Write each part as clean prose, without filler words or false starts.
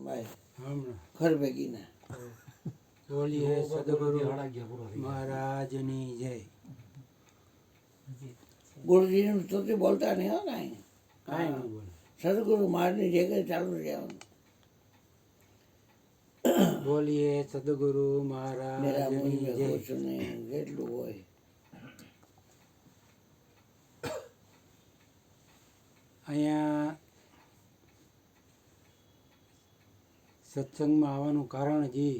ભાઈ હમણાં ઘર ભેગીના બોલીએ સદગુરુ મહારાજની જય. ગુરુજીનું સ્તુતિ બોલતા નહીં હો કાંઈ. કાંઈ નહીં બોલે. સદગુરુ મહારાજની જગ્યાએ ચાલુ રહેવાનું. બોલીએ સદગુરુ મેરા મહારાજની મુનિ જય. કુછ નહીં જેટલું હોય. અહીંયા સત્સંગમાં આવવાનું કારણ જી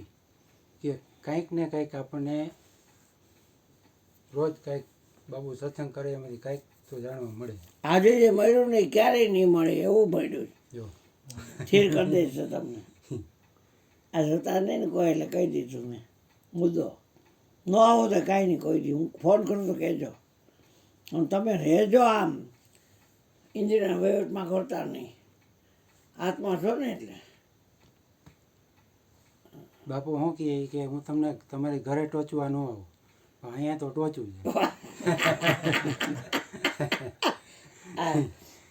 કે કંઈક ને કંઈક આપણને રોજ કંઈક બાબુ સત્સંગ કરે એમાંથી કંઈક તો જાણવા મળે. આજે જે મળ્યું નહીં ક્યારેય નહીં મળે એવું મળ્યું. જો સ્થિર કરી દઈશ તમને. આ જતા નહીં ને કોઈ એટલે કહી દીધું મેં મુદ્દો. ન આવો તો કાંઈ નહીં કોઈ દી હું ફોન કરું તો કહેજો. અને તમે રહેજો આમ ઇન્દ્રિયના વહીવટમાં કરતા નહીં. આત્મા છો ને એટલે. બાપુ શું કહે કે હું તમને તમારી ઘરે ટોચવા ન આવું પણ અહીંયા તો ટોચવું છે.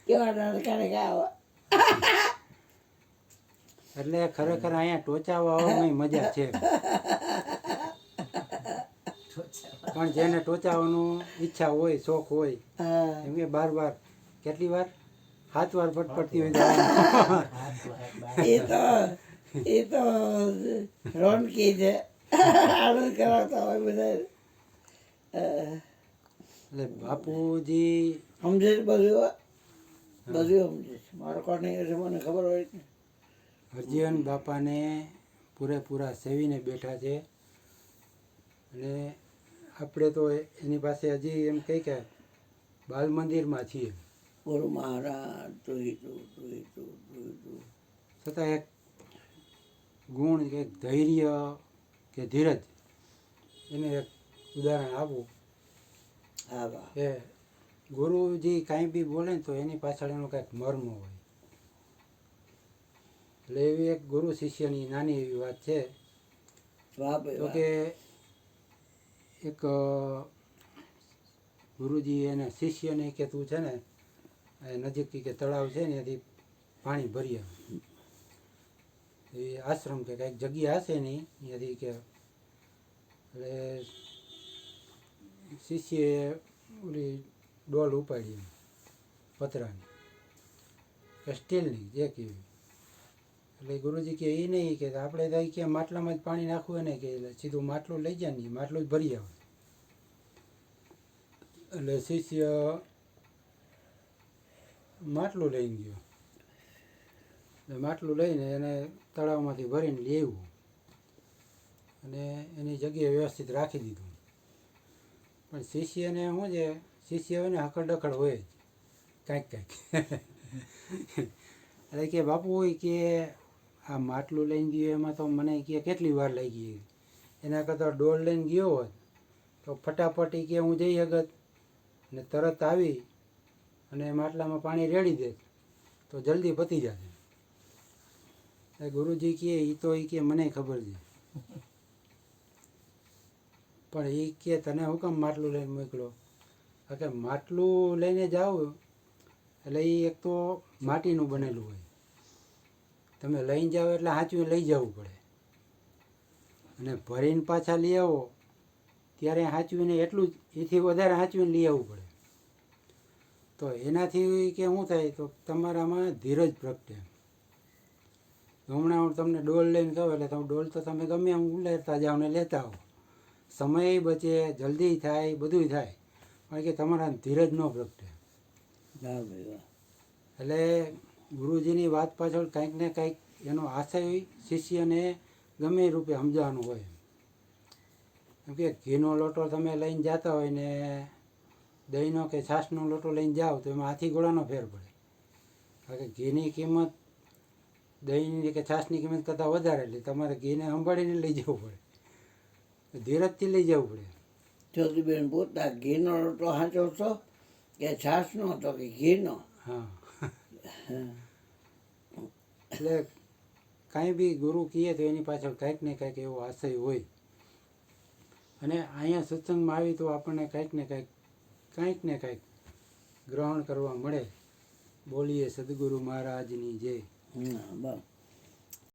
કેવા ક્યારેક આવો. એટલે ખરેખર અહીંયા ટોચાવા આવવાની મજા છે. પણ જેને ટોચાવાનું ઈચ્છા હોય શોખ હોય એમ કે બાર કેટલી વાર 7 વાર પટપટતી હોય એ તો રોનકી છે. આનંદ કરાવતા હોય બધા. એટલે બાપુજી સમજે છે બધું. બધું સમજે છે. મારો કોણ નહીં હશે મને ખબર હોય ને. હરજીવન બાપાને પૂરેપૂરા સેવીને બેઠા છે. અને આપણે તો એની પાસે હજી એમ કહી કે બાલ મંદિરમાં છીએ. ગુરુ મહારાજ તું છતાં એક ગુણ કે ધૈર્ય કે ધીરજ એને એક ઉદાહરણ આપું. હા વાહ. કે ગુરુજી કાંઈ બી બોલે ને તો એની પાછળ એનો કાંઈક મર્મ હોય. એટલે એવી એક ગુરુ શિષ્યની નાની એવી વાત છે. વાહ તો ભાઈ કે એક ગુરુજી એને શિષ્યને કે તું છે ને નજીક કે તળાવ છે ને ત્યાંથી પાણી ભરી આવ. એ આશ્રમ કે કંઈક જગ્યા હશે નહીં ત્યાંથી કે એટલે શિષ્યએ ઓલી ડોલ ઉપાડી પતરાની કે સ્ટીલની જે કેવી. એટલે ગુરુજી કે એ નહીં કે આપણે તો કે માટલામાં જ પાણી નાખવું ને કે સીધું માટલું લઈ જાય ને માટલું જ ભરી આવે. એટલે શિષ્ય માટલું લઈને ગયો. એટલે માટલું લઈને એને તળાવમાંથી ભરીને લઈ આવ્યું અને એની જગ્યાએ વ્યવસ્થિત રાખી દીધું. પણ શિષ્યને શું છે શિષ્ય હોય ને હકડખડ હોય જ કાંઈક એટલે કે બાપુ હોય કે આ માટલું લઈને ગયો એમાં તો મને કે કેટલી વાર લઈ ગઈ. એના કરતાં ડોલ લઈને ગયો હોત તો ફટાફટી કે હું જઈ શકત ને તરત આવી અને માટલામાં પાણી રેડી દે તો જલ્દી પતી જશે. ગુરુજી કહે એ તો એ કે મને ખબર છે પણ એ કે તને હું કામ માટલું લઈને મોકલો. કે માટલું લઈને જાઓ એટલે એ એક તો માટીનું બનેલું હોય. તમે લઈને જાઓ એટલે હાંચવીને લઈ જવું પડે અને ભરીને પાછા લઈ આવો ત્યારે હાંચવીને એટલું જ એથી વધારે હાંચવીને લઈ આવવું પડે. તો એનાથી કે શું થાય તો તમારામાં ધીરજ પ્રગટે. હમણાં હું તમને ડોલ લઈને કહું એટલે તમે ડોલ તો તમે ગમે એમ ઉલેરતા જાઓ ને લેતા આવો. સમય બચે જલ્દી થાય બધું થાય પણ કે તમારા ધીરજ ન પ્રગટે. એટલે ગુરુજીની વાત પાછળ કંઈક ને કંઈક એનો આશય શિષ્યને ગમે એ રૂપે સમજાવવાનું હોય. કેમ કે ઘીનો લોટો તમે લઈને જતા હોય ને દહીંનો કે છાશનો લોટો લઈને જાઓ તો એમાં હાથી ઘોડાનો ફેર પડે. કારણ કે ઘીની કિંમત દહીંની કે છાશની કિંમત કરતાં વધારે એટલે તમારે ઘીને સંભાળીને લઈ જવું પડે. ધીરજથી લઈ જવું પડે. જ્યોતિબેન પૂછતા ઘીનો રોટલો હાંચો છો કે છાશનો હતો કે ઘીનો. હા એટલે કાંઈ બી ગુરુ કહે તો એની પાછળ કંઈક ને કંઈક એવો આશય હોય. અને અહીંયા સત્સંગમાં આવી તો આપણને કંઈક ને કંઈક ગ્રહણ કરવા મળે. બોલીએ સદગુરુ મહારાજની જય. બસ